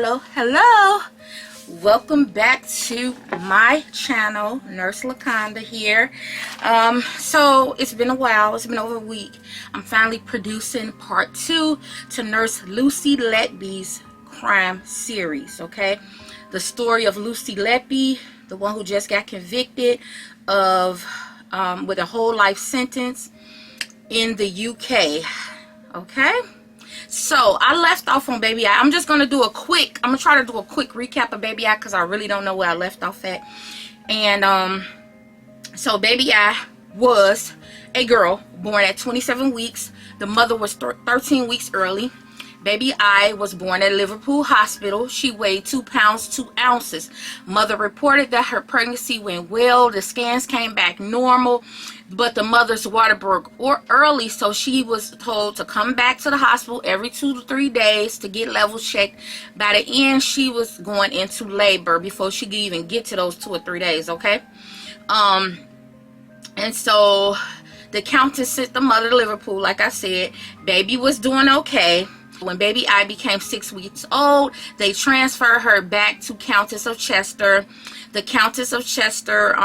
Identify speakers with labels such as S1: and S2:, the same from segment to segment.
S1: Hello. Welcome back to my channel. Nurse Laconda here. So it's been a while. It's been over a week. I'm finally producing part 2 to Nurse Lucy Letby's crime series. Okay, the story of Lucy Letby, the one who just got convicted of with a whole life sentence in the UK. Okay, so I left off on Baby I. I'm just gonna do a quick, I'm gonna try to do a quick recap of Baby I because I really don't know where I left off at. And so Baby I was a girl born at 27 weeks. The mother was 13 weeks early. Baby I was born at Liverpool Hospital. She weighed 2 pounds 2 ounces. Mother reported that her pregnancy went well. The scans came back normal, but the mother's water broke early, so she was told to come back to the hospital every 2 to 3 days to get levels checked. By the end, she was going into labor before she could even get to those 2 or 3 days. Okay, and so the countess sent the mother to Liverpool. Like I said, baby was doing okay. When Baby I became 6 weeks old, they transferred her back to Countess of Chester. The Countess of Chester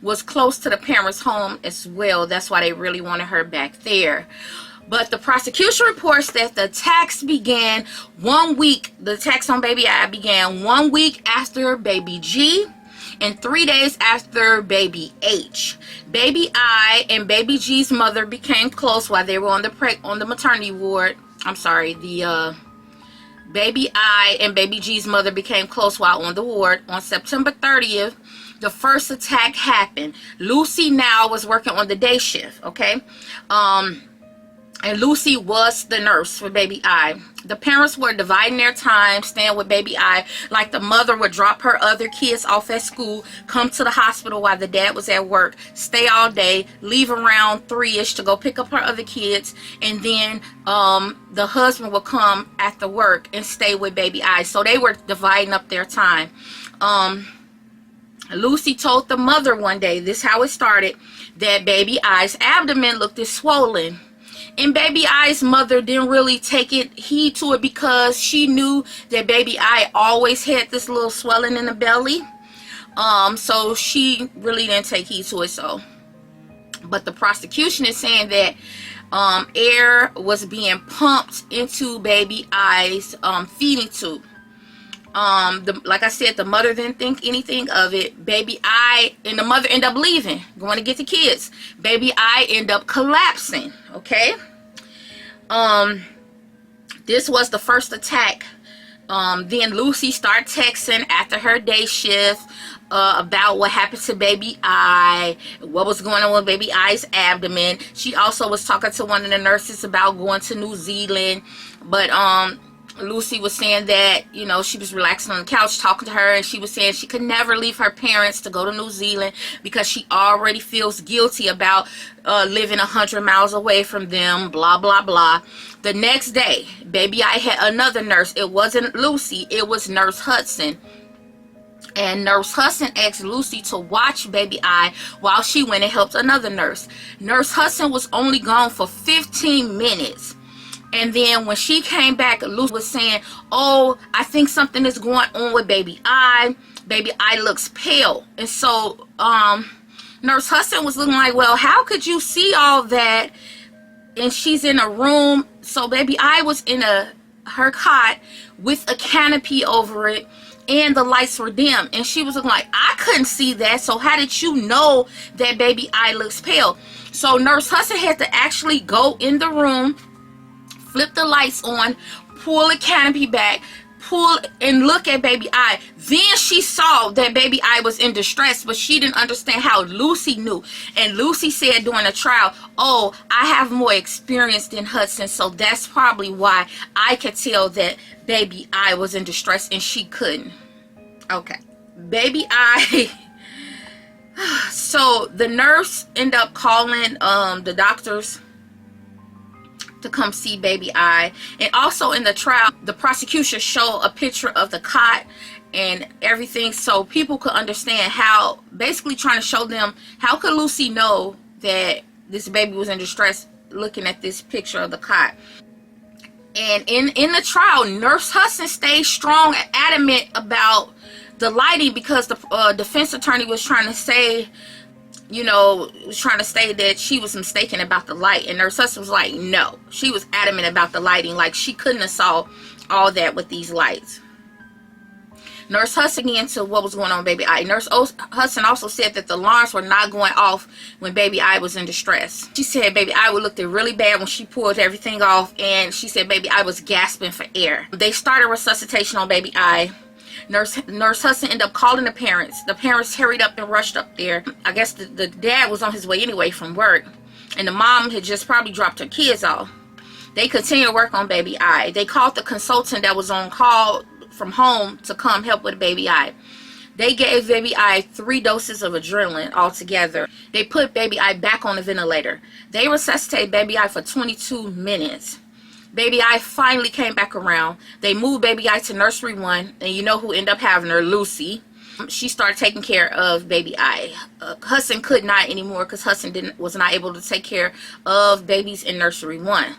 S1: was close to the parents' home as well. That's why they really wanted her back there. But the prosecution reports that the attacks began 1 week. The attacks on Baby I began 1 week after Baby G and 3 days after Baby H. Baby I and Baby G's mother became close while they were on the maternity ward. I'm sorry, Baby I and Baby G's mother became close while on the ward. On September 30th, the first attack happened. Lucy now was working on the day shift, okay? And Lucy was the nurse for Baby I. The parents were dividing their time, staying with Baby I. Like the mother would drop her other kids off at school, come to the hospital while the dad was at work, stay all day, leave around 3-ish to go pick up her other kids, and then the husband would come after work and stay with Baby I. So they were dividing up their time. Lucy told the mother one day, this is how it started, that Baby I's abdomen looked swollen. And Baby I's mother didn't really take heed to it because she knew that Baby I always had this little swelling in the belly. So she really didn't take heed to it. So, but the prosecution is saying that air was being pumped into Baby I's feeding tube. Like I said, the mother didn't think anything of it. Baby I and the mother end up leaving, going to get the kids. Baby I end up collapsing. Okay. This was the first attack. Then Lucy started texting after her day shift about what happened to Baby I, what was going on with Baby I's abdomen. She also was talking to one of the nurses about going to New Zealand, but Lucy was saying that, you know, she was relaxing on the couch talking to her, and she was saying she could never leave her parents to go to New Zealand because she already feels guilty about living 100 miles away from them, blah, blah, blah. The next day, Baby I had another nurse. It wasn't Lucy, it was Nurse Hudson. And Nurse Hudson asked Lucy to watch Baby I while she went and helped another nurse. Nurse Hudson was only gone for 15 minutes. And then when she came back, Lucy was saying, oh, I think something is going on with Baby I. Baby I looks pale. And so Nurse Hudson was looking like, well, how could you see all that? And she's in a room. So Baby I was in her cot with a canopy over it, and the lights were dim. And she was looking like, I couldn't see that. So how did you know that Baby I looks pale? So Nurse Hudson had to actually go in the room, flip the lights on, pull the canopy back, pull and look at Baby I. Then she saw that Baby I was in distress, but she didn't understand how Lucy knew. And Lucy said during the trial, oh, I have more experience than Hudson, so that's probably why I could tell that Baby I was in distress and she couldn't. Okay, Baby I. So the nurse ended up calling the doctors to come see Baby I. And also in the trial, the prosecution showed a picture of the cot and everything, so people could understand how, basically trying to show them how could Lucy know that this baby was in distress looking at this picture of the cot. And in the trial, Nurse Hudson stayed strong and adamant about the lighting, because the defense attorney was trying to say, was trying to say that she was mistaken about the light. And Nurse Hudson was like, no. She was adamant about the lighting. Like, she couldn't have saw all that with these lights. Nurse Hudson get into what was going on with Baby I. Nurse Hudson also said that the alarms were not going off when Baby I was in distress. She said Baby I looked really bad when she pulled everything off, and she said Baby I was gasping for air. They started resuscitation on Baby I. Nurse Hudson ended up calling the parents. The parents hurried up and rushed up there. I guess the dad was on his way anyway from work, and the mom had just probably dropped her kids off. They continued to work on Baby I. They called the consultant that was on call from home to come help with Baby I. They gave Baby I 3 doses of adrenaline altogether. They put Baby I back on the ventilator. They resuscitated Baby I for 22 minutes. Baby I finally came back around. They moved Baby I to nursery 1, and you know who ended up having her? Lucy. She started taking care of Baby I. Hudson could not anymore, because Hudson was not able to take care of babies in nursery 1.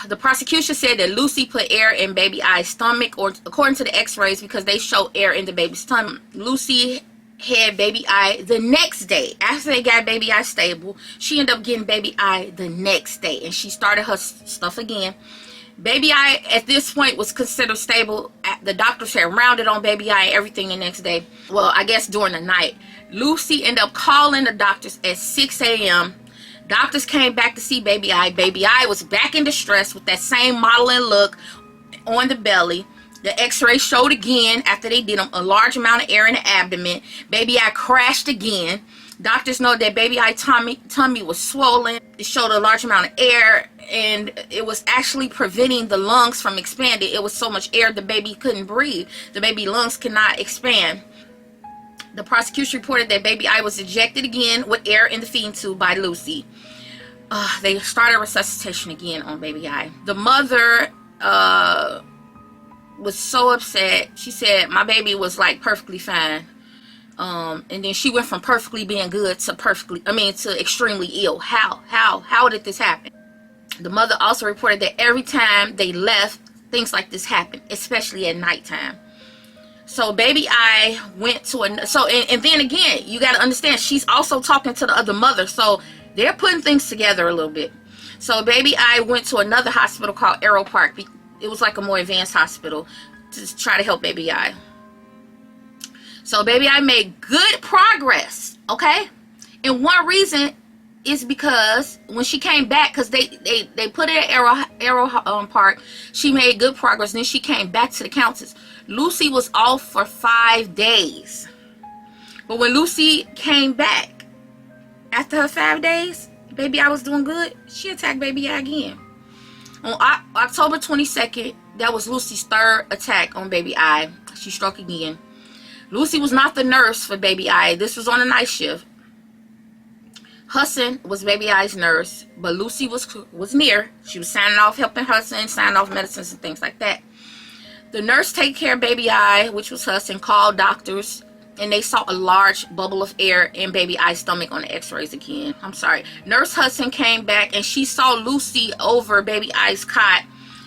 S1: The prosecution said that Lucy put air in Baby I's stomach, or according to the x-rays, because they show air in the baby's stomach. Lucy had Baby I the next day. After they got Baby I stable, she ended up getting Baby I the next day, and she started her stuff again. Baby I at this point was considered stable. The doctors had rounded on Baby I and everything the next day. Well, I guess during the night. Lucy ended up calling the doctors at 6 a.m. Doctors came back to see Baby I. Baby I was back in distress with that same modeling look on the belly. The x-ray showed again, after they did a large amount of air in the abdomen, Baby I crashed again. Doctors know that Baby I tummy was swollen. It showed a large amount of air, and it was actually preventing the lungs from expanding. It was so much air the baby couldn't breathe. The baby lungs could not expand. The prosecution reported that Baby I was ejected again with air in the feeding tube by Lucy. They started resuscitation again on Baby I. The mother was so upset. She said, my baby was like perfectly fine. And then she went from perfectly being good to to extremely ill. How did this happen? The mother also reported that every time they left, things like this happened, especially at nighttime. So Baby I went to and then again, you got to understand, she's also talking to the other mother, so they're putting things together a little bit. So Baby I went to another hospital called Arrow Park. It was like a more advanced hospital to try to help Baby I. So Baby I made good progress, okay? And one reason is because when she came back, because they put her at Arrow Park, she made good progress. Then she came back to the Countess. Lucy was off for 5 days. But when Lucy came back, after her 5 days, Baby I was doing good. She attacked Baby I again. On October 22nd, that was Lucy's 3rd attack on Baby I. She struck again. Lucy was not the nurse for Baby I. This was on a night shift. Hudson was Baby I's nurse, but Lucy was near. She was signing off, helping Hudson, signing off medicines and things like that. The nurse taking care of Baby I, which was Hudson, called doctors, and they saw a large bubble of air in Baby I's stomach on the x-rays again. I'm sorry. Nurse Hudson came back, and she saw Lucy over Baby I's cot.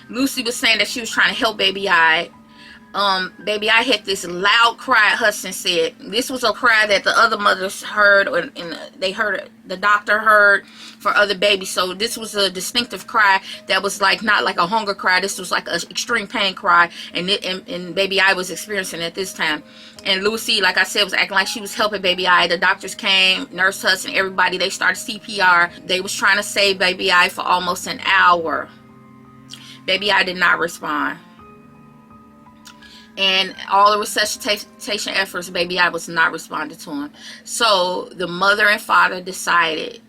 S1: Lucy was saying that she was trying to help Baby I. Baby I had this loud cry, Hudson said. This was a cry that the other mothers heard, and they heard, the doctor heard for other babies. So this was a distinctive cry that was like not like a hunger cry. This was like an extreme pain cry, and Baby I was experiencing it this time. And Lucy, like I said, was acting like she was helping Baby I. The doctors came, Nurse Hudson, everybody. They started CPR. They was trying to save Baby I for almost an hour. Baby I did not respond. And all the resuscitation efforts, Baby I was not responding to him. So the mother and father decided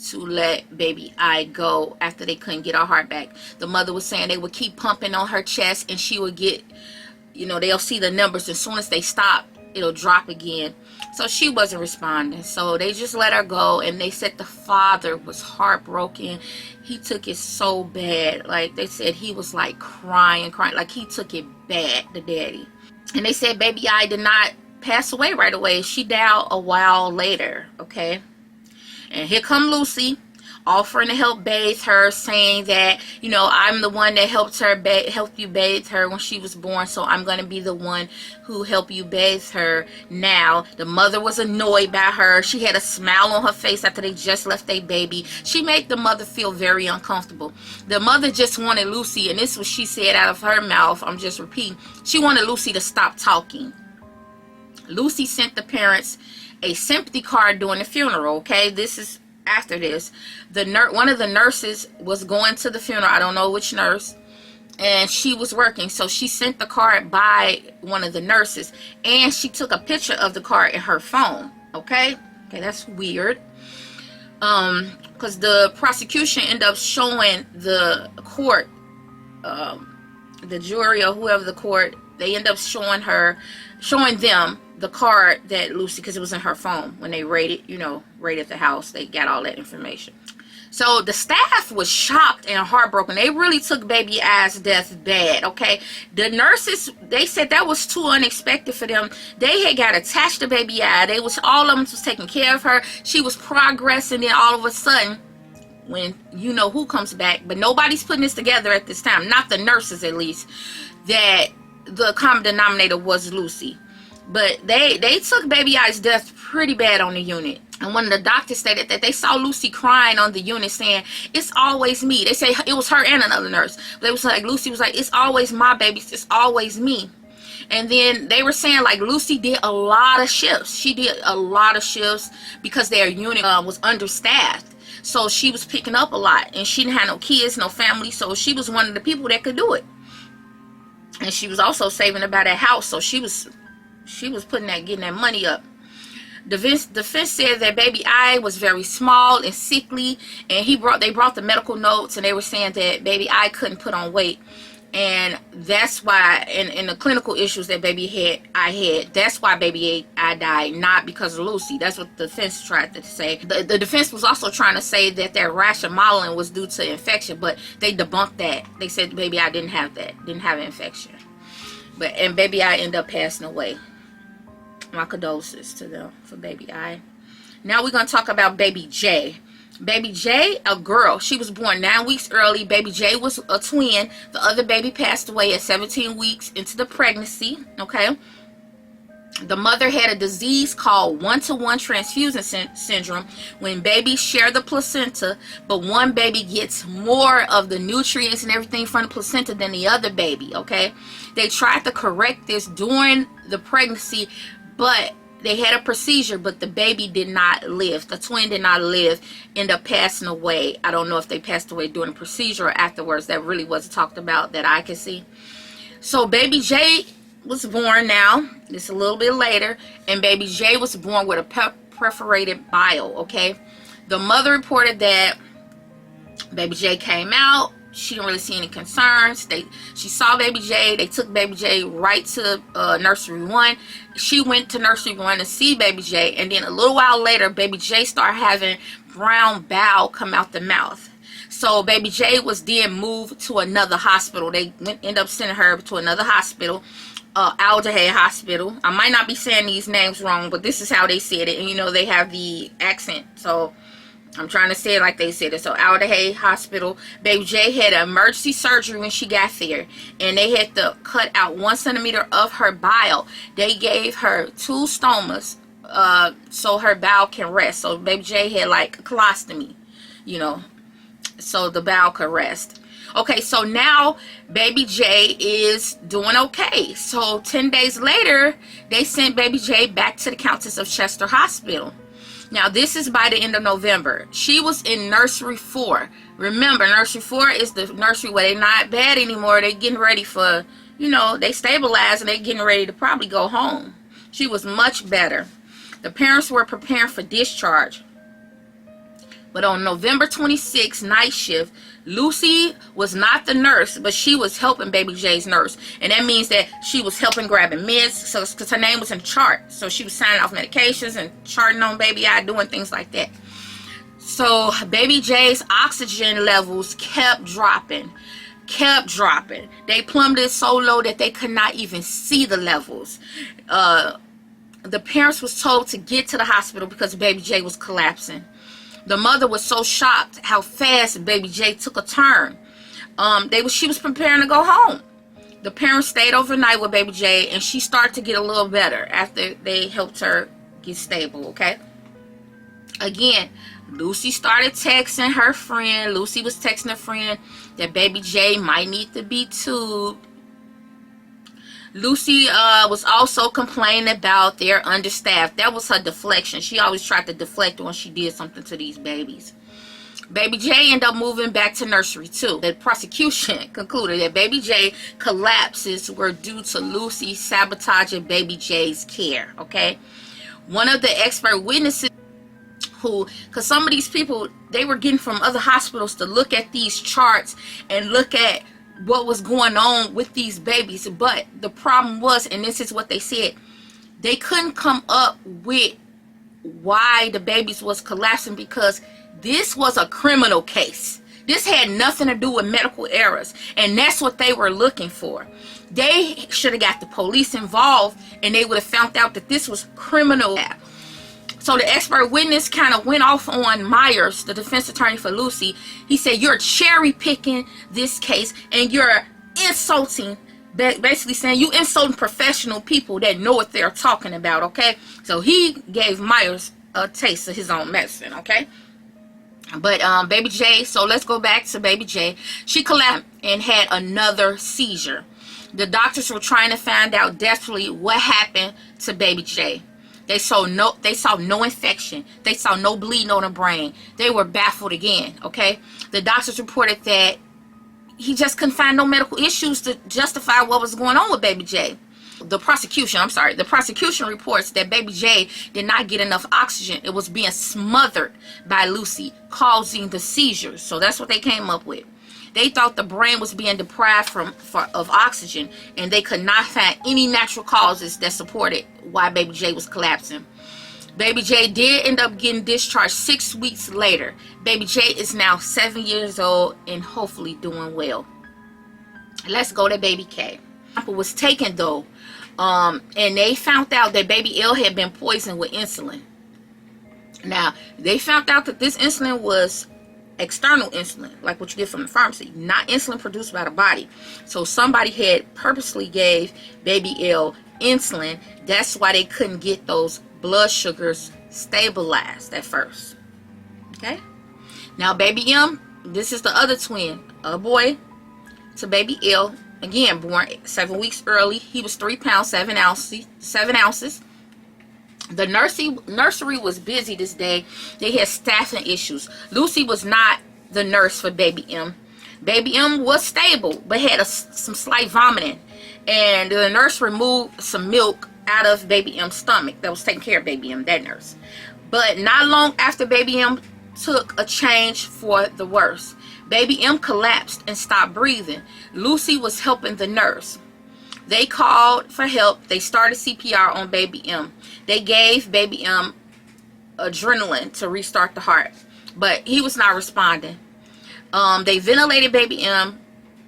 S1: to let Baby I go after they couldn't get her heart back. The mother was saying they would keep pumping on her chest, and she would get, they'll see the numbers. As soon as they stop, it'll drop again. So she wasn't responding. So they just let her go, and they said the father was heartbroken. He took it so bad. Like they said, he was like crying. Like he took it bad, the daddy. And they said Baby I did not pass away right away. She died a while later, okay? And here come Lucy. offering to help bathe her, saying that, you know, I'm the one that helped you bathe her when she was born, so I'm going to be the one who helped you bathe her now. The mother was annoyed by her. She had a smile on her face after they just left their baby. She made the mother feel very uncomfortable. The mother just wanted Lucy, and this is what she said out of her mouth, I'm just repeating, she wanted Lucy to stop talking. Lucy sent the parents a sympathy card during the funeral, okay? This is after this. One of the nurses was going to the funeral. I don't know which nurse. And she was working. So she sent the card by one of the nurses. And she took a picture of the card in her phone, okay? Okay, that's weird. Because the prosecution ended up showing the court, the jury or whoever the court, they end up showing them the card that Lucy, because it was in her phone when they raided the house. They got all that information. So the staff was shocked and heartbroken. They really took Baby I's death bad, okay? The nurses, they said that was too unexpected for them. They had got attached to Baby I. All of them was taking care of her. She was progressing, then all of a sudden, when you know who comes back, but nobody's putting this together at this time, not the nurses at least, that the common denominator was Lucy. But they took Baby I's death pretty bad on the unit. And one of the doctors stated that they saw Lucy crying on the unit saying, it's always me. They say it was her and another nurse. But it was like, Lucy was like, it's always my baby. It's always me. And then they were saying like Lucy did a lot of shifts. She did a lot of shifts because their unit was understaffed. So she was picking up a lot. And she didn't have no kids, no family. So she was one of the people that could do it. And she was also saving about that house. So she was getting that money up. The defense said that Baby I was very small and sickly, and they brought the medical notes, and they were saying that Baby I couldn't put on weight, and that's why, in the clinical issues that I had, that's why Baby I died, not because of Lucy. That's what the defense tried to say. The defense was also trying to say that rash of modeling was due to infection, but they debunked that. They said Baby I didn't have an infection, and Baby I ended up passing away. My condolences to them for Baby I. Now we're going to talk about Baby J. Baby J, a girl. She was born 9 weeks early. Baby J was a twin. The other baby passed away at 17 weeks into the pregnancy. Okay. The mother had a disease called one-to-one transfusion syndrome, when babies share the placenta, but one baby gets more of the nutrients and everything from the placenta than the other baby. Okay. They tried to correct this during the pregnancy, but they had a procedure, but the baby did not live. The twin did not live, ended up passing away. I don't know if they passed away during the procedure or afterwards. That really wasn't talked about that I could see. So Baby J was born now. It's a little bit later. And Baby J was born with a perforated bile, okay? The mother reported that Baby J came out. She didn't really see any concerns. She saw Baby J. They took Baby J right to nursery 1. She went to nursery 1 to see Baby J, and then a little while later, Baby J started having brown bowel come out the mouth. So Baby J was then moved to another hospital. They ended up sending her to another hospital, Alderhay Hospital. I might not be saying these names wrong, but this is how they said it, and you know they have the accent, so I'm trying to say it like they said it. So Alderhay Hospital. Baby J had an emergency surgery when she got there, and they had to cut out 1 centimeter of her bile. They gave her 2 stomas so her bowel can rest. So Baby J had like a colostomy, you know, so the bowel could rest. Okay, so now Baby J is doing okay. So 10 days later, they sent Baby J back to the Countess of Chester Hospital. Now, this is by the end of November. She was in nursery 4. Remember, nursery 4 is the nursery where they're not bad anymore. They're getting ready for, you know, they stabilized and they're getting ready to probably go home. She was much better. The parents were preparing for discharge. But on November 26th, night shift, Lucy was not the nurse, but she was helping Baby J's nurse. And that means that she was helping grabbing meds, so because her name was in the chart. So she was signing off medications and charting on Baby I, doing things like that. So Baby J's oxygen levels kept dropping. They plummeted so low that they could not even see the levels. The parents was told to get to the hospital because Baby J was collapsing. The mother was so shocked how fast baby J took a turn. She was preparing to go home. The parents stayed overnight with baby J, and she started to get a little better after they helped her get stable, okay? Again, Lucy started texting her friend. Lucy was texting a friend that baby J might need to be tubed. Lucy was also complaining about their understaffed. That was her deflection. She always tried to deflect when she did something to these babies. Baby J ended up moving back to nursery too. The prosecution concluded that baby J collapses were due to Lucy sabotaging baby J's care, okay? One of the expert witnesses because some of these people, they were getting from other hospitals to look at these charts and look at what was going on with these babies. But the problem was, and this is what they said, they couldn't come up with why the babies was collapsing, because this was a criminal case. This had nothing to do with medical errors, and that's what they were looking for. They should have got the police involved, and they would have found out that this was criminal. So the expert witness kind of went off on Myers, the defense attorney for Lucy. He said, you're cherry picking this case, and you're insulting, basically saying you insulting professional people that know what they're talking about, okay? So he gave Myers a taste of his own medicine, okay? But baby J, so let's go back to baby J. She collapsed and had another seizure. The doctors were trying to find out desperately what happened to baby J. They saw no infection. They saw no bleeding on the brain. They were baffled again, okay? The doctors reported that he just couldn't find no medical issues to justify what was going on with baby J. The prosecution reports that baby J did not get enough oxygen. It was being smothered by Lucy, causing the seizures. So that's what they came up with. They thought the brain was being deprived of oxygen, and they could not find any natural causes that supported why baby J was collapsing. Baby J did end up getting discharged 6 weeks later. Baby J is now 7 years old and hopefully doing well. Let's go to baby K. Sample was taken though, and they found out that baby L had been poisoned with insulin. Now, they found out that this insulin was external insulin, like what you get from the pharmacy, not insulin produced by the body. So somebody had purposely gave baby L insulin. That's why they couldn't get those blood sugars stabilized at first. Okay, now baby M, this is the other twin, a boy to baby L, again born 7 weeks early. He was 3 pounds 7 ounces. The nursery was busy this day. They had staffing issues. Lucy was not the nurse for baby M. Baby M was stable, but had some slight vomiting. And the nurse removed some milk out of baby M's stomach. That was taking care of baby M, that nurse. But not long after baby M took a change for the worse. Baby M collapsed and stopped breathing. Lucy was helping the nurse. They called for help. They started CPR on baby M. They gave baby M adrenaline to restart the heart, but he was not responding. They ventilated baby M.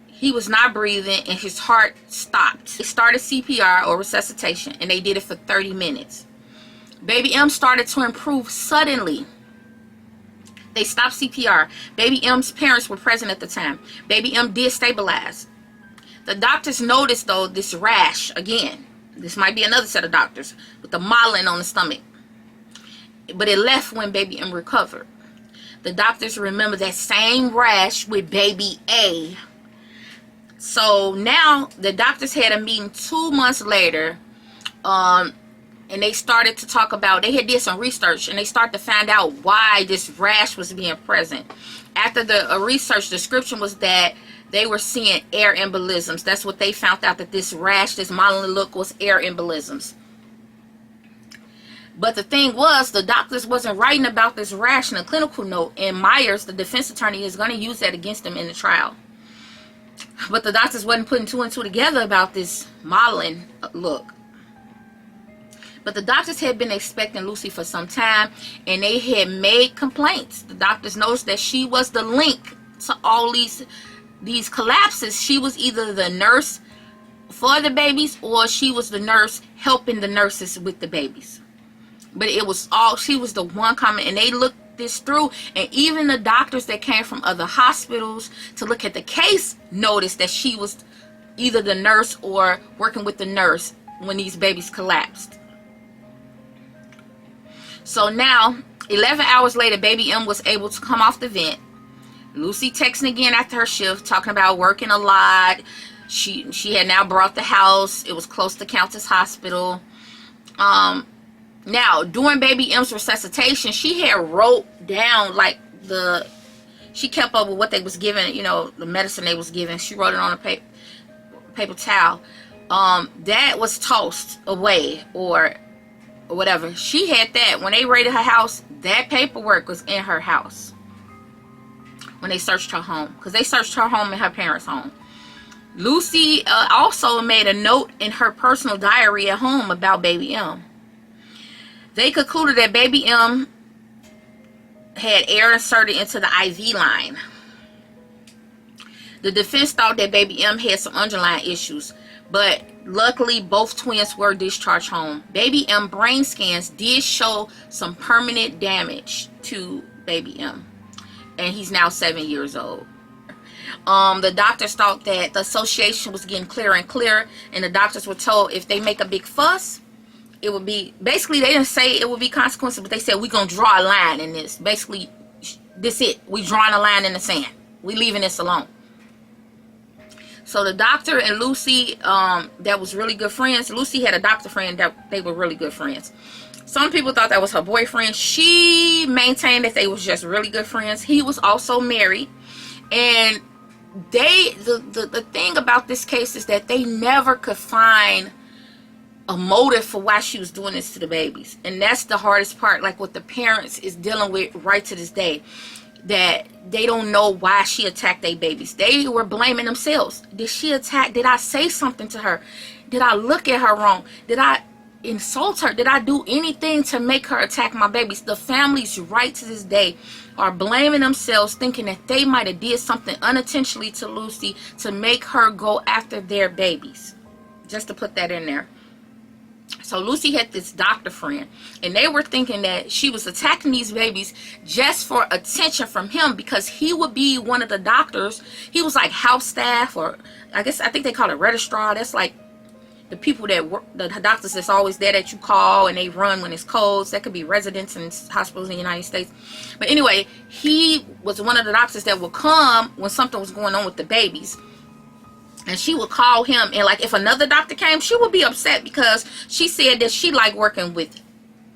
S1: He was not breathing and his heart stopped. They started CPR or resuscitation, and they did it for 30 minutes. Baby M started to improve suddenly. They stopped CPR. Baby M's parents were present at the time. Baby M did stabilize. The doctors noticed, though, this rash again. This might be another set of doctors with the mottling on the stomach. But it left when baby M recovered. The doctors remember that same rash with baby A. So now the doctors had a meeting 2 months later. And they started to talk about, they had did some research, and they started to find out why this rash was being present. After the research, the description was that they were seeing air embolisms. That's what they found out, that this rash, this modeling look, was air embolisms. But the thing was, the doctors wasn't writing about this rash in a clinical note, and Myers, the defense attorney, is going to use that against them in the trial. But the doctors wasn't putting 2 and 2 together about this modeling look. But the doctors had been expecting Lucy for some time, and they had made complaints. The doctors noticed that she was the link to all these collapses. She was either the nurse for the babies, or she was the nurse helping the nurses with the babies. But it was all, she was the one common, and they looked this through. And even the doctors that came from other hospitals to look at the case noticed that she was either the nurse or working with the nurse when these babies collapsed. So now, 11 hours later, baby M was able to come off the vent. Lucy texting again after her shift, talking about working a lot. She had now brought the house. It was close to Countess Hospital. Now, during baby M's resuscitation, she had wrote down, like, she kept up with what they was giving, you know, the medicine they was giving. She wrote it on a paper towel. That was tossed away or whatever. She had that. When they raided her house, that paperwork was in her house. When they searched her home. Because they searched her home and her parents' home. Lucy also made a note in her personal diary at home about baby M. They concluded that baby M had air inserted into the IV line. The defense thought that baby M had some underlying issues, but luckily both twins were discharged home. Baby M brain scans did show some permanent damage to baby M, and he's now 7 years old. The doctors thought that the association was getting clearer and clearer, and the doctors were told if they make a big fuss, it would be, basically they didn't say it would be consequences, but they said we're going to draw a line in this. Basically, this it. We drawing a line in the sand. We leaving this alone. So the doctor and Lucy, that was really good friends. Lucy had a doctor friend that they were really good friends. Some people thought that was her boyfriend. She maintained that they was just really good friends. He was also married. And the thing about this case is that they never could find a motive for why she was doing this to the babies. And that's the hardest part, like what the parents is dealing with right to this day, that they don't know why she attacked their babies. They were blaming themselves. Did she attack? Did I say something to her? Did I look at her wrong? Did I insult her? Did I do anything to make her attack my babies? The families right to this day are blaming themselves, thinking that they might have did something unintentionally to Lucy to make her go after their babies. Just to put that in there. So Lucy had this doctor friend, and they were thinking that she was attacking these babies just for attention from him, because he would be one of the doctors. He was like house staff, or I think they call it registrar. That's like the people that work, the doctors that's always there that you call and they run when it's cold. That could be residents in hospitals in the United States. But anyway, he was one of the doctors that would come when something was going on with the babies. And she would call him, and like if another doctor came, she would be upset because she said that she liked working with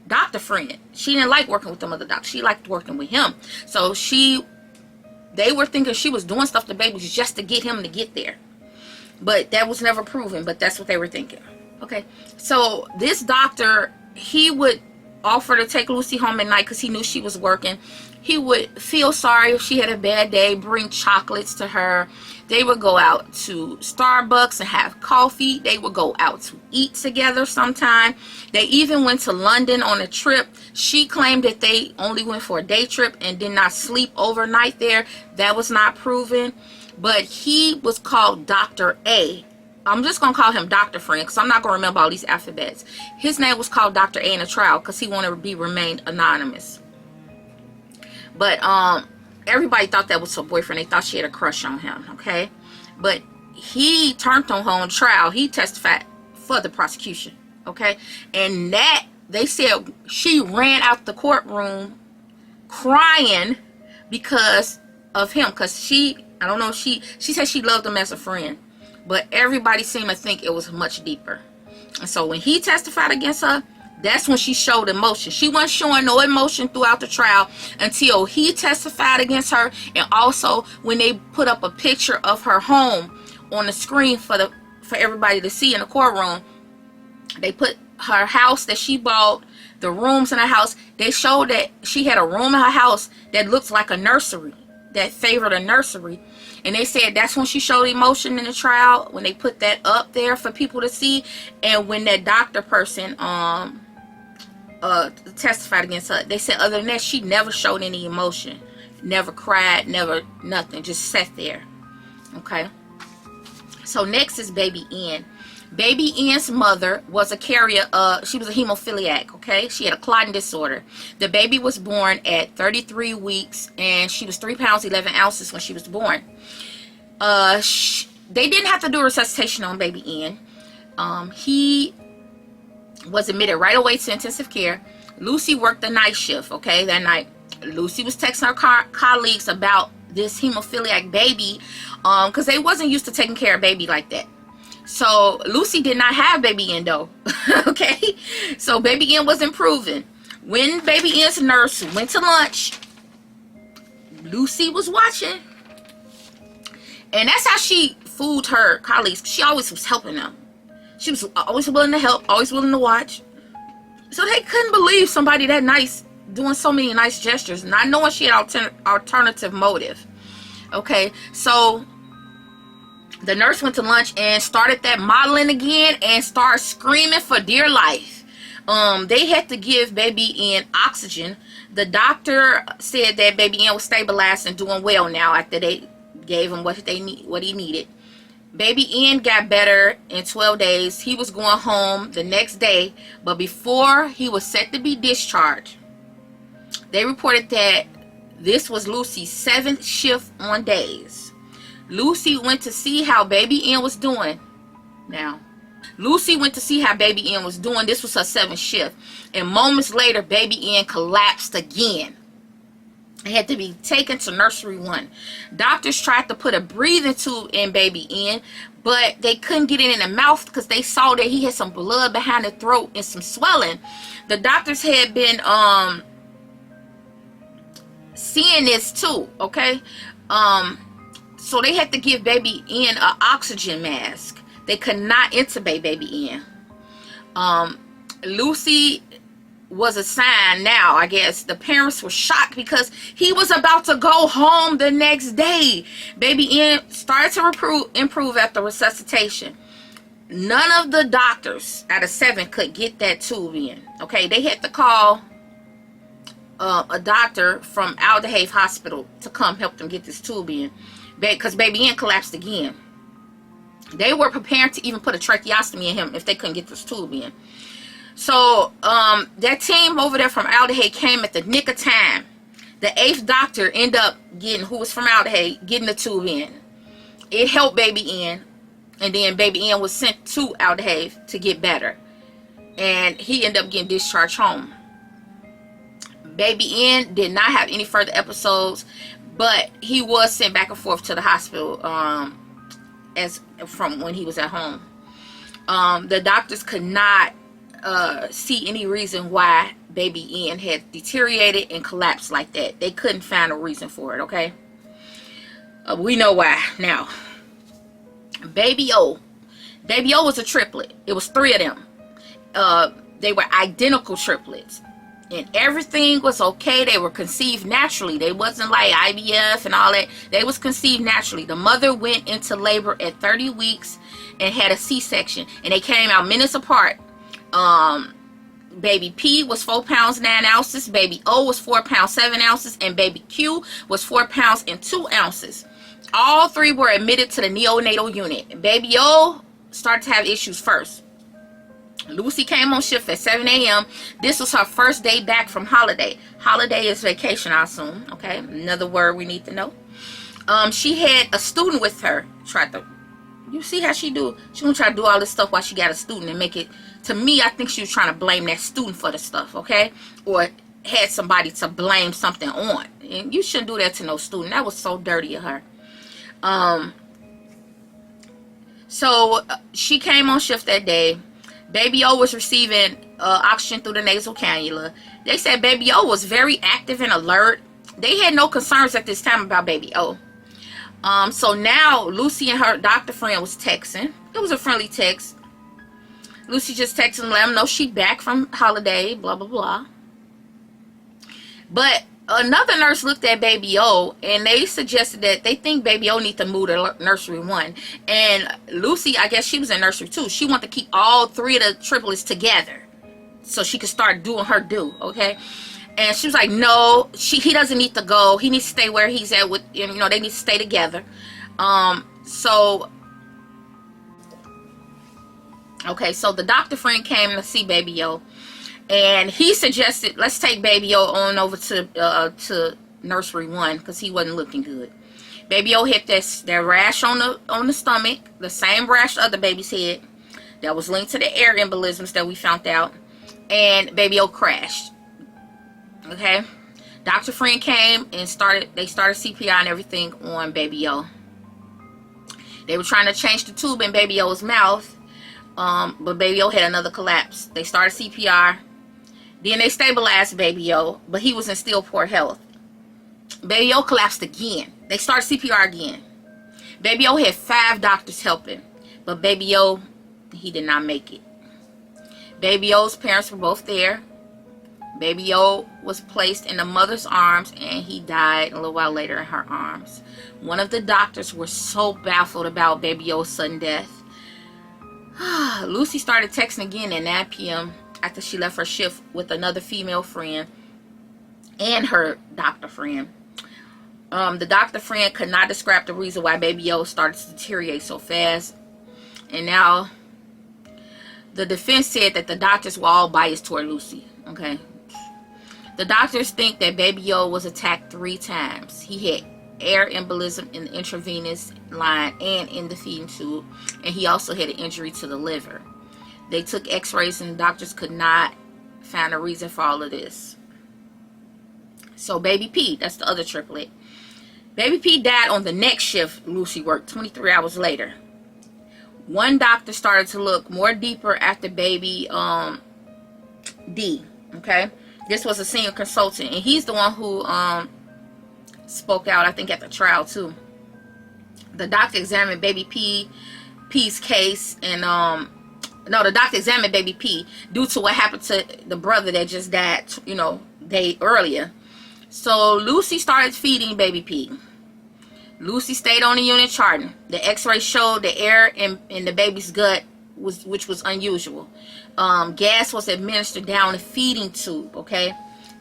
S1: doctor friend. She didn't like working with them other doctors. She liked working with him. So they were thinking she was doing stuff to babies just to get him to get there. But that was never proven, but that's what they were thinking. Okay, so this doctor, he would offer to take Lucy home at night because he knew she was working. He would feel sorry if she had a bad day, bring chocolates to her. They would go out to Starbucks and have coffee. They would go out to eat together sometime. They even went to London on a trip. She claimed that they only went for a day trip and did not sleep overnight there. That was not proven. But he was called Dr. A. I'm just going to call him Dr. Friend because I'm not going to remember all these alphabets. His name was called Dr. A in the trial because he wanted to remained anonymous. But everybody thought that was her boyfriend. They thought she had a crush on him, okay? But he turned on her on trial. He testified for the prosecution, okay? And that, they said she ran out the courtroom crying because of him. Because I don't know, she said she loved him as a friend. But everybody seemed to think it was much deeper. And so when he testified against her, that's when she showed emotion. She wasn't showing no emotion throughout the trial until he testified against her, and also when they put up a picture of her home on the screen for everybody to see in the courtroom. They put her house that she bought, the rooms in her house. They showed that she had a room in her house that looked like a nursery, that favored a nursery. And they said that's when she showed emotion in the trial, when they put that up there for people to see. And when that doctor person testified against her, they said other than that, she never showed any emotion, never cried, never nothing, just sat there. Okay, so next is baby N. Baby Ian's mother was a carrier. She was a hemophiliac. Okay, she had a clotting disorder. The baby was born at 33 weeks, and she was 3 pounds 11 ounces when she was born. They didn't have to do a resuscitation on baby Ian. He was admitted right away to intensive care. Lucy worked the night shift. Okay, that night Lucy was texting her colleagues about this hemophiliac baby, because they wasn't used to taking care of baby like that. So Lucy did not have baby Ian though. Okay, so baby Ian was improving. When baby Ian's nurse went to lunch, Lucy was watching, and that's how she fooled her colleagues. She always was helping them. She was always willing to help, always willing to watch. So they couldn't believe somebody that nice doing so many nice gestures, not knowing she had alternative motive. Okay, so the nurse went to lunch and started that modeling again and started screaming for dear life. They had to give baby Ian oxygen. The doctor said that baby Ian was stabilized and doing well now after they gave him what he needed. Baby Ian got better in 12 days. He was going home the next day, but before he was set to be discharged, they reported that this was Lucy's 7th shift on days. Lucy went to see how baby Ian was doing. Now, Lucy went to see how baby Ian was doing. This was her 7th shift. And moments later, baby Ian collapsed again. He had to be taken to nursery 1. Doctors tried to put a breathing tube in baby Ian, but they couldn't get it in the mouth because they saw that he had some blood behind the throat and some swelling. The doctors had been seeing this too, okay? So they had to give baby Ian an oxygen mask. They could not intubate baby Ian. Lucy was assigned now. I guess the parents were shocked because he was about to go home the next day. Baby Ian started to improve after resuscitation. None of the doctors out of 7 could get that tube in. Okay, they had to call a doctor from Aldehave Hospital to come help them get this tube in, because baby Ian collapsed again. They were prepared to even put a tracheostomy in him if they couldn't get this tube in. So that team over there from Aldehave came at the nick of time. The 8th doctor ended up who was from Aldehave, getting the tube in. It helped baby Ian, and then baby Ian was sent to Aldehave to get better, and he ended up getting discharged home. Baby Ian did not have any further episodes, but he was sent back and forth to the hospital as from when he was at home. The doctors could not see any reason why baby Ian had deteriorated and collapsed like that. They couldn't find a reason for it, okay? We know why now. Baby O was a triplet. It was 3 of them. They were identical triplets, and everything was okay. They were conceived naturally. They wasn't like IVF and all that. They was conceived naturally. The mother went into labor at 30 weeks and had a C-section, and they came out minutes apart. Baby P was 4 pounds 9 ounces. Baby O was 4 pounds 7 ounces, and baby Q was 4 pounds and 2 ounces. All 3 were admitted to the neonatal unit. Baby O started to have issues first. Lucy came on shift at 7 a.m. This was her first day back from holiday. Holiday is vacation, I assume. Okay, another word we need to know. She had a student with her. You see how she do? She gonna try to do all this stuff while she got a student and make it. To me, I think she was trying to blame that student for the stuff, okay? Or had somebody to blame something on. And you shouldn't do that to no student. That was so dirty of her. So she came on shift that day. Baby O was receiving oxygen through the nasal cannula. They said Baby O was very active and alert. They had no concerns at this time about Baby O. So now Lucy and her doctor friend was texting. It was a friendly text. Lucy just texted him, let him know she back from holiday, blah, blah, blah. But another nurse looked at Baby O, and they suggested that they think Baby O need to move to nursery 1. And Lucy, I guess she was in nursery 2. She wanted to keep all 3 of the triplets together so she could start doing her due, okay? And she was like, no, he doesn't need to go. He needs to stay where he's at with, they need to stay together. So Okay, so the doctor friend came to see Baby O, and he suggested, let's take Baby O on over to nursery 1 because he wasn't looking good. Baby O had that rash on the stomach, the same rash the other babies had, that was linked to the air embolisms that we found out, and Baby O crashed. Okay, Dr. Friend came and they started CPR and everything on Baby O. They were trying to change the tube in Baby O's mouth, but Baby O had another collapse. They started CPR. Then they stabilized Baby O, but he was in still poor health. Baby O collapsed again. They started CPR again. Baby O had 5 doctors helping, but Baby O, he did not make it. Baby O's parents were both there. Baby O was placed in the mother's arms, and he died a little while later in her arms. One of the doctors were so baffled about Baby O's sudden death. Lucy started texting again at 9 p.m. after she left her shift with another female friend and her doctor friend. The doctor friend could not describe the reason why Baby O started to deteriorate so fast. And now the defense said that the doctors were all biased toward Lucy. Okay. The doctors think that Baby O was attacked 3 times. He had air embolism in the intravenous line and in the feeding tube, and he also had an injury to the liver. They took x-rays and the doctors could not find a reason for all of this. So Baby P, that's the other triplet. Baby P died on the next shift Lucy worked 23 hours later. One doctor started to look more deeper after Baby D. Okay, this was a senior consultant, and he's the one who spoke out, I think, at the trial too. The doctor examined Baby P's case, and no, the doctor examined Baby P due to what happened to the brother that just died, day earlier. So Lucy started feeding Baby P. Lucy stayed on the unit charting. The x-ray showed the air in the baby's gut, which was unusual. Gas was administered down the feeding tube, okay?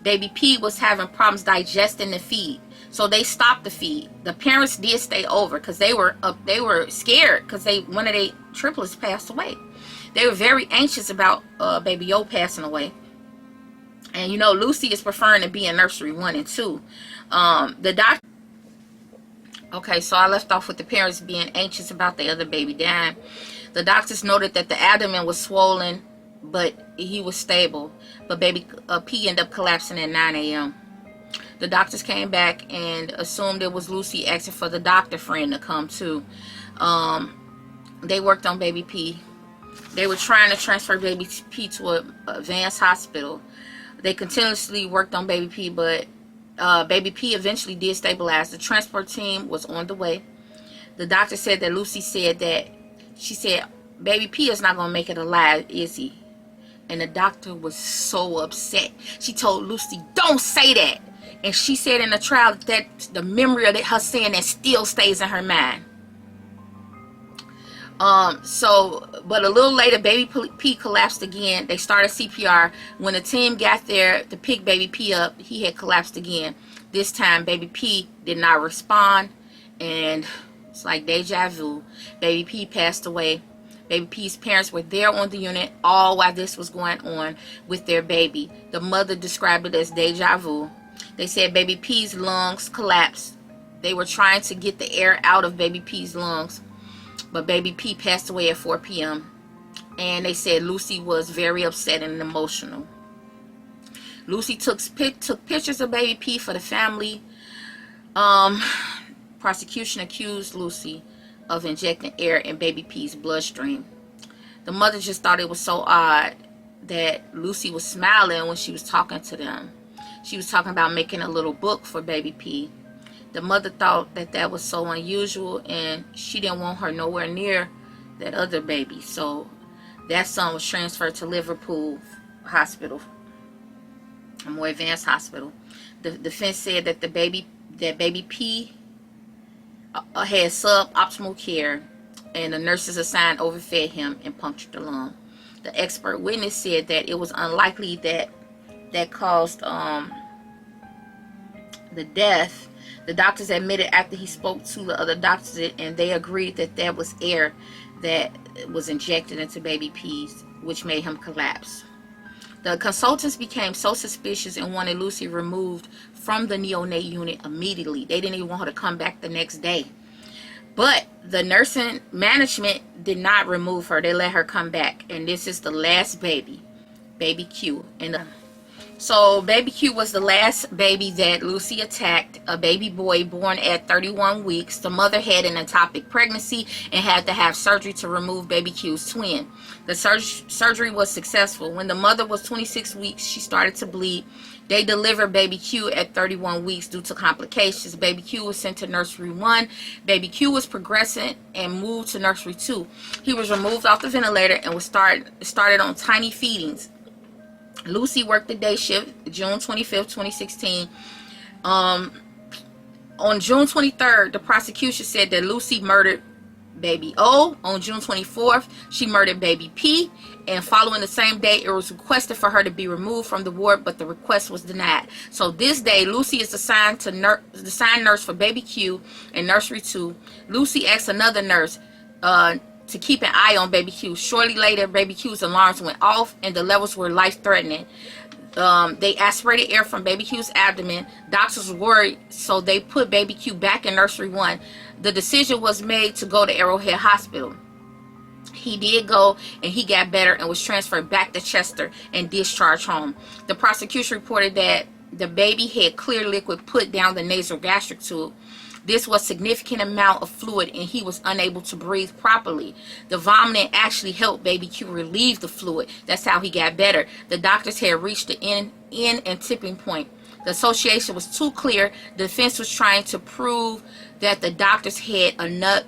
S1: Baby P was having problems digesting the feed, so they stopped the feed. The parents did stay over because they were scared because one of their triplets passed away. They were very anxious about Baby O passing away. And Lucy is preferring to be in nursery 1 and 2. The doctor. Okay, so I left off with the parents being anxious about the other baby dying. The doctors noted that the abdomen was swollen, but he was stable. But Baby P ended up collapsing at 9 a.m. The doctors came back and assumed it was Lucy asking for the doctor friend to come too. They worked on Baby P. They were trying to transfer Baby P to an advanced hospital. They continuously worked on Baby P, but Baby P eventually did stabilize. The transport team was on the way. The doctor said that Lucy said that, she said, Baby P is not going to make it alive, is he? And the doctor was so upset. She told Lucy, don't say that. And she said in the trial that the memory of her saying that still stays in her mind. But a little later, Baby P collapsed again. They started CPR. When the team got there to pick Baby P up, he had collapsed again. This time, Baby P did not respond, and it's like deja vu. Baby P passed away. Baby P's parents were there on the unit all while this was going on with their baby. The mother described it as deja vu. They said Baby P's lungs collapsed. They were trying to get the air out of Baby P's lungs. But Baby P passed away at 4 p.m. And they said Lucy was very upset and emotional. Lucy took pictures of Baby P for the family. Prosecution accused Lucy of injecting air in Baby P's bloodstream. The mother just thought it was so odd that Lucy was smiling when she was talking to them. She was talking about making a little book for Baby P. The mother thought that was so unusual, and she didn't want her nowhere near that other baby. So that son was transferred to Liverpool Hospital, a more advanced hospital. The defense said that Baby P had suboptimal care, and the nurses assigned overfed him and punctured the lung. The expert witness said that it was unlikely that caused the death. The doctors admitted after he spoke to the other doctors, and they agreed that that was air that was injected into baby P's, which made him collapse. The consultants became so suspicious and wanted Lucy removed from the neonate unit immediately. They didn't even want her to come back the next day. But the nursing management did not remove her. They let her come back. And this is the last baby, baby Q. So baby Q was the last baby that Lucy attacked, a baby boy born at 31 weeks. The mother had an ectopic pregnancy and had to have surgery to remove baby Q's twin. The surgery was successful. When the mother was 26 weeks, she started to bleed. They delivered baby Q at 31 weeks due to complications. Baby Q was sent to nursery 1. Baby Q was progressing and moved to nursery 2. He was removed off the ventilator and was started on tiny feedings. Lucy worked the day shift, June 25th, 2016. On June 23rd, the prosecution said that Lucy murdered baby O. On June 24th, she murdered baby P. And following the same day, it was requested for her to be removed from the ward, but the request was denied. So this day, Lucy is assigned to the assigned nurse for baby Q in nursery 2. Lucy asked another nurse to keep an eye on baby Q. Shortly later, baby Q's alarms went off and the levels were life-threatening. They aspirated air from baby Q's abdomen. Doctors were worried, so they put baby Q back in nursery 1. The decision was made to go to Arrowhead Hospital. He did go, and he got better and was transferred back to Chester and discharged home. The prosecution reported that the baby had clear liquid put down the nasal gastric tube. This was a significant amount of fluid, and he was unable to breathe properly. The vomiting actually helped baby Q relieve the fluid. That's how he got better. The doctors had reached the end and tipping point. The association was too clear. The defense was trying to prove that the doctors had had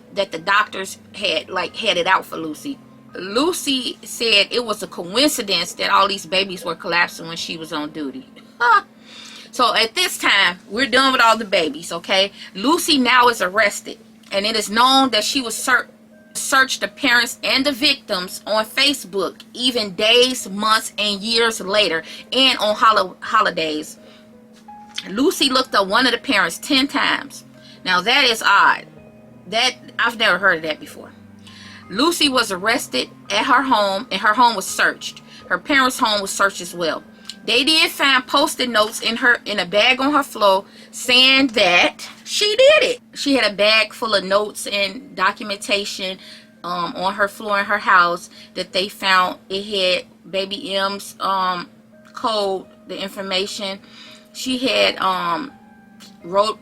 S1: it out for Lucy. Lucy said it was a coincidence that all these babies were collapsing when she was on duty. So at this time, we're done with all the babies, okay? Lucy now is arrested, and it is known that she was searched the parents and the victims on Facebook, even days, months, and years later, and on holidays. Lucy looked up one of the parents 10 times. Now that is odd. That I've never heard of that before. Lucy was arrested at her home, and her home was searched. Her parents' home was searched as well. They did find post-it notes in a bag on her floor saying that she did it. She had a bag full of notes and documentation on her floor in her house that they found. It had baby M's code, the information. She had wrote,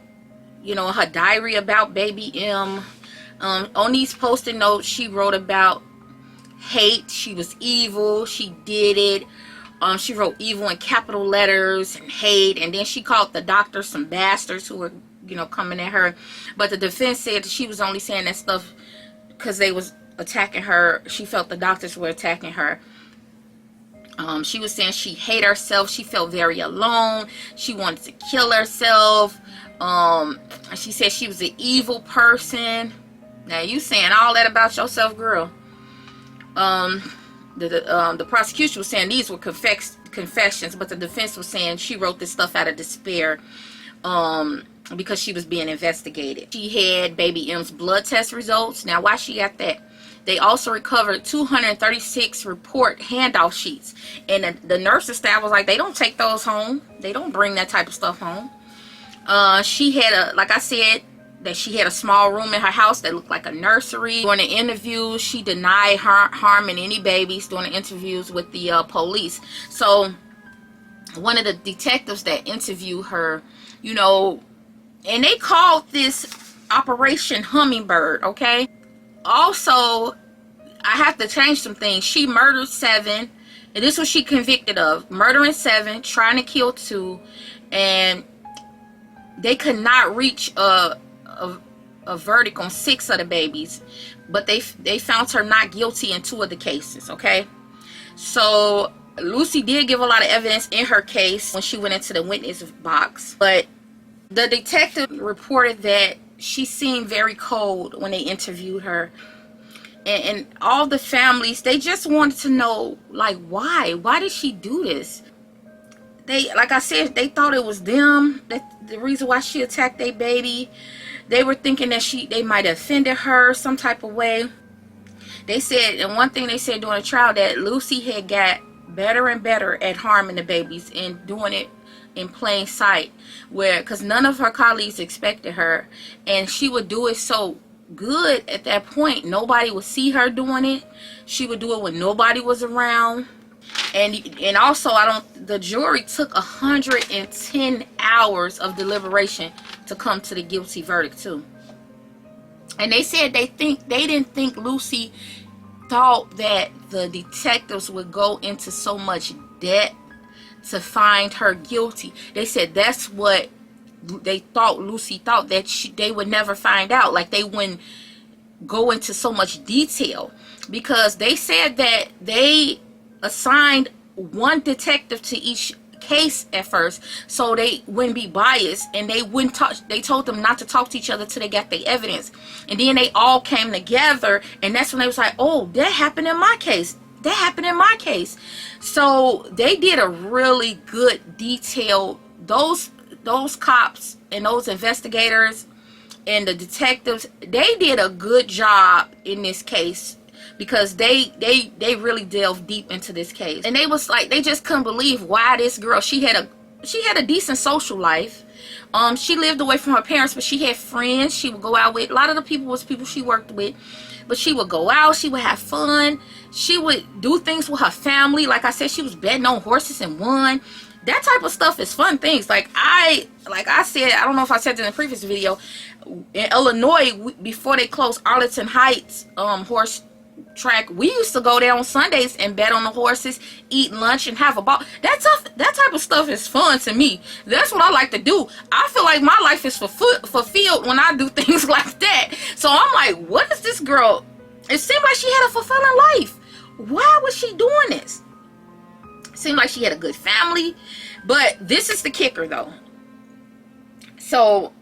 S1: her diary about baby M. On these post-it notes, she wrote about hate. She was evil. She did it. She wrote evil in capital letters and hate, and then she called the doctors some bastards who were, coming at her. But the defense said that she was only saying that stuff because they was attacking her. She felt the doctors were attacking her. She was saying she hated herself. She felt very alone. She wanted to kill herself. She said she was an evil person. Now you saying all that about yourself, girl. The prosecution was saying these were confessions, but the defense was saying she wrote this stuff out of despair because she was being investigated. She had baby M's blood test results. Now, why she got that? They also recovered 236 report handoff sheets, and the nursing staff was like, they don't take those home. They don't bring that type of stuff home. She had like I said, that she had a small room in her house that looked like a nursery. During the interviews, she denied harming any babies during the interviews with the police. So one of the detectives that interviewed her, and they called this Operation Hummingbird, okay? Also, I have to change some things. She murdered 7, and this was she convicted of. Murdering 7, trying to kill 2, and they could not reach a verdict on 6 of the babies, but they found her not guilty in 2 of the cases, okay? So Lucy did give a lot of evidence in her case when she went into the witness box, but the detective reported that she seemed very cold when they interviewed her, and all the families, they just wanted to know, like, why did she do this? they, like I said, they thought it was them, that the reason why she attacked their baby. They were thinking that they might have offended her some type of way. They said, and one thing they said during the trial, that Lucy had got better and better at harming the babies and doing it in plain sight, where, because none of her colleagues expected her, and she would do it so good at that point, nobody would see her doing it. She would do it when nobody was around. And also, the jury took 110 hours of deliberation to come to the guilty verdict too. And they said they didn't think Lucy thought that the detectives would go into so much debt to find her guilty. They said that's what they thought. Lucy thought that they would never find out. Like, they wouldn't go into so much detail, because they said that they assigned one detective to each case at first, so they wouldn't be biased, and they wouldn't talk. They told them not to talk to each other till they got the evidence, and then they all came together, and that's when they was like, oh, that happened in my case, that happened in my case. So they did a really good detail. Those cops and those investigators and the detectives, they did a good job in this case, because they really delved deep into this case. And they was like, they just couldn't believe why this girl, she had a decent social life. She lived away from her parents, but she had friends she would go out with. A lot of the people was people she worked with, but she would go out, she would have fun, she would do things with her family. Like I said, she was betting on horses and won. That type of stuff is fun things. Like I said, I don't know if I said it in the previous video, in Illinois, before they closed Arlington Heights horse track, we used to go there on Sundays and bet on the horses, eat lunch, and have a ball. That type of stuff is fun to me. That's what I like to do. I feel like my life is fulfilled when I do things like that. So I'm like, what is this girl? It seemed like she had a fulfilling life. Why was she doing this? It seemed like she had a good family. But this is the kicker, though. So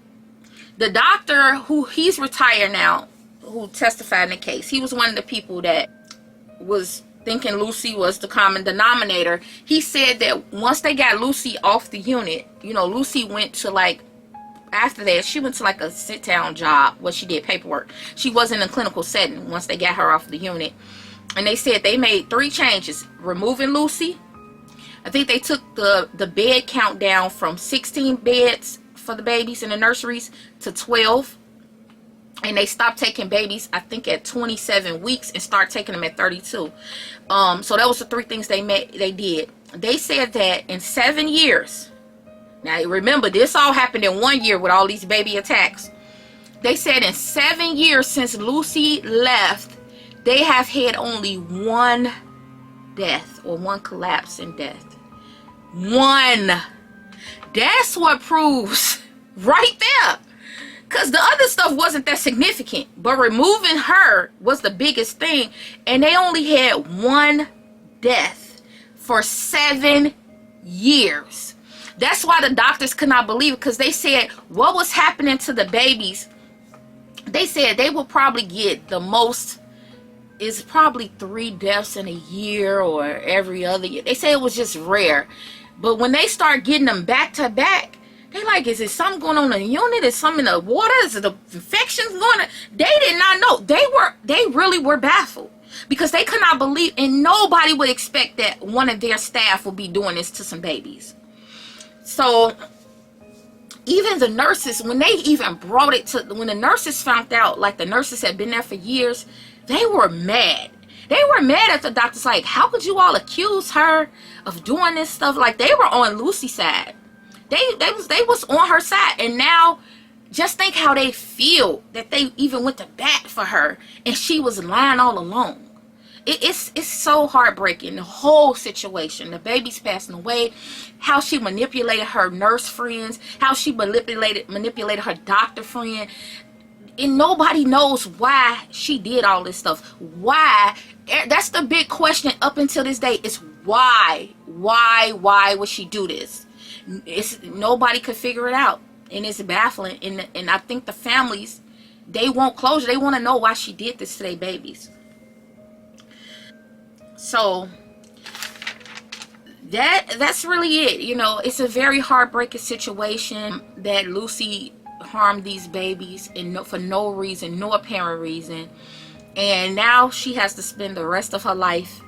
S1: the doctor, who he's retired now, who testified in the case, he was one of the people that was thinking Lucy was the common denominator. He said that once they got Lucy off the unit, you know, Lucy went to, like, after that, she went to like a sit-down job where she did paperwork. She wasn't in a clinical setting once they got her off the unit. And they said they made 3 changes. Removing Lucy. I think they took the bed count down from 16 beds for the babies in the nurseries to 12. And they stopped taking babies, I think, at 27 weeks and start taking them at 32. So that was the 3 things they did. They said that in 7 years, now remember, this all happened in 1 year with all these baby attacks. They said in 7 years since Lucy left, they have had only 1 death, or 1 collapse in death. 1. That's what proves right there. Because the other stuff wasn't that significant. But removing her was the biggest thing. And they only had 1 death for 7 years. That's why the doctors could not believe it. Because they said what was happening to the babies. They said they will probably get the most, is probably 3 deaths in a year or every other year. They say it was just rare. But when they start getting them back to back, they like, is it something going on in the unit? Is something in the water? Is it the infections going on? They did not know. They really were baffled, because they could not believe, and nobody would expect that one of their staff would be doing this to some babies. So even the nurses, when they even brought it to, when the nurses found out, like the nurses had been there for years, they were mad. They were mad at the doctors, like, how could you all accuse her of doing this stuff? Like, they were on Lucy's side. They was on her side. And now, just think how they feel that they even went to bat for her and she was lying all along. It's so heartbreaking, the whole situation. The baby's passing away, how she manipulated her nurse friends, how she manipulated her doctor friend. And nobody knows why she did all this stuff. Why? That's the big question up until this day, is why? Why would she do this? Nobody could figure it out, and it's baffling. And I think the families, they want closure. They want to know why she did this to their babies. So that's really it. You know, it's a very heartbreaking situation that Lucy harmed these babies and for no reason, no apparent reason. And now she has to spend the rest of her life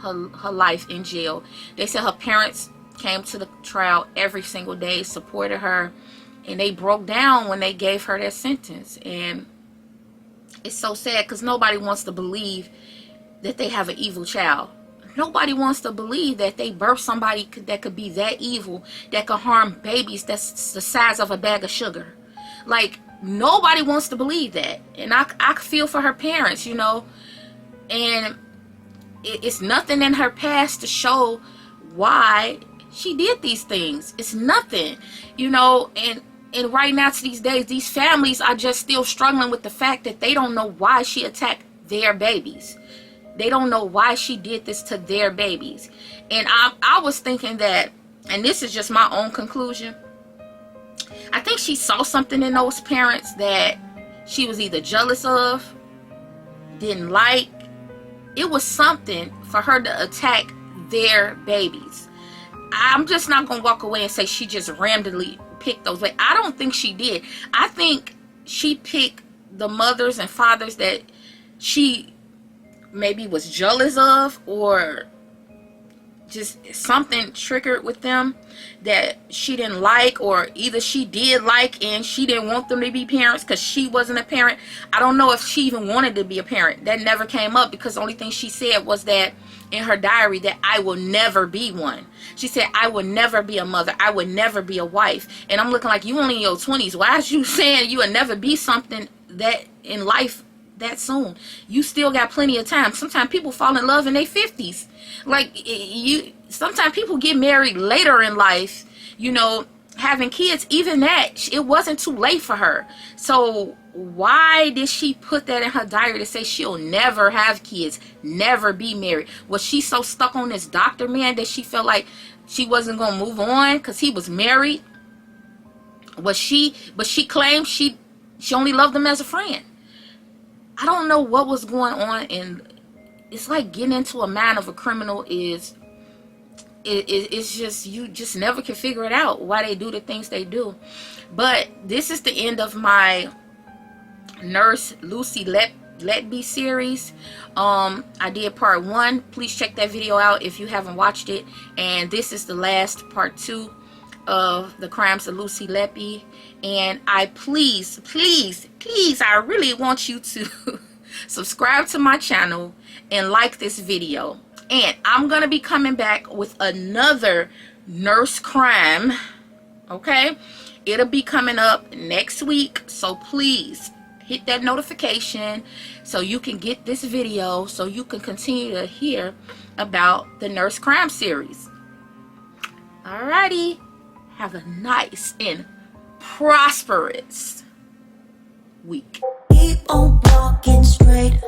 S1: in jail. They said her parents came to the trial every single day, supported her, and they broke down when they gave her that sentence. And it's so sad because nobody wants to believe that they have an evil child. Nobody wants to believe that they birthed somebody that could be that evil, that could harm babies that's the size of a bag of sugar. Like, nobody wants to believe that. And I feel for her parents, you know. And it's nothing in her past to show why she did these things. It's nothing, you know. And right now, to these days, these families are just still struggling with the fact that they don't know why she attacked their babies. They don't know why she did this to their babies. And I was thinking that, and this is just my own conclusion, I think she saw something in those parents that she was either jealous of, didn't like. It was something for her to attack their babies. I'm just not going to walk away and say she just randomly picked those. But I don't think she did. I think she picked the mothers and fathers that she maybe was jealous of, or just something triggered with them that she didn't like, or either she did like and she didn't want them to be parents because she wasn't a parent. I don't know if she even wanted to be a parent. That never came up, because the only thing she said was that in her diary that I will never be one. She said, I will never be a mother. I would never be a wife. And I'm looking like, you only in your 20s. Why is you saying you would never be something that in life that soon? You still got plenty of time. Sometimes people fall in love in their 50s. Like, sometimes people get married later in life, you know, having kids. Even that, it wasn't too late for her. So why did she put that in her diary to say she'll never have kids, never be married? Was she so stuck on this doctor man that she felt like she wasn't going to move on because he was married? But she claimed she only loved him as a friend. I don't know what was going on, and it's like getting into a mind of a criminal it's just, you just never can figure it out why they do the things they do. But this is the end of my Nurse Lucy Letby series. I did part 1. Please check that video out if you haven't watched it. And this is the last part 2 of the crimes of Lucy Letby. And I please, I really want you to subscribe to my channel and like this video. And I'm gonna be coming back with another nurse crime, okay? It'll be coming up next week, so please hit that notification so you can get this video, so you can continue to hear about the nurse crime series. Alrighty, have a nice and prosperous week.
S2: Keep on walking straight.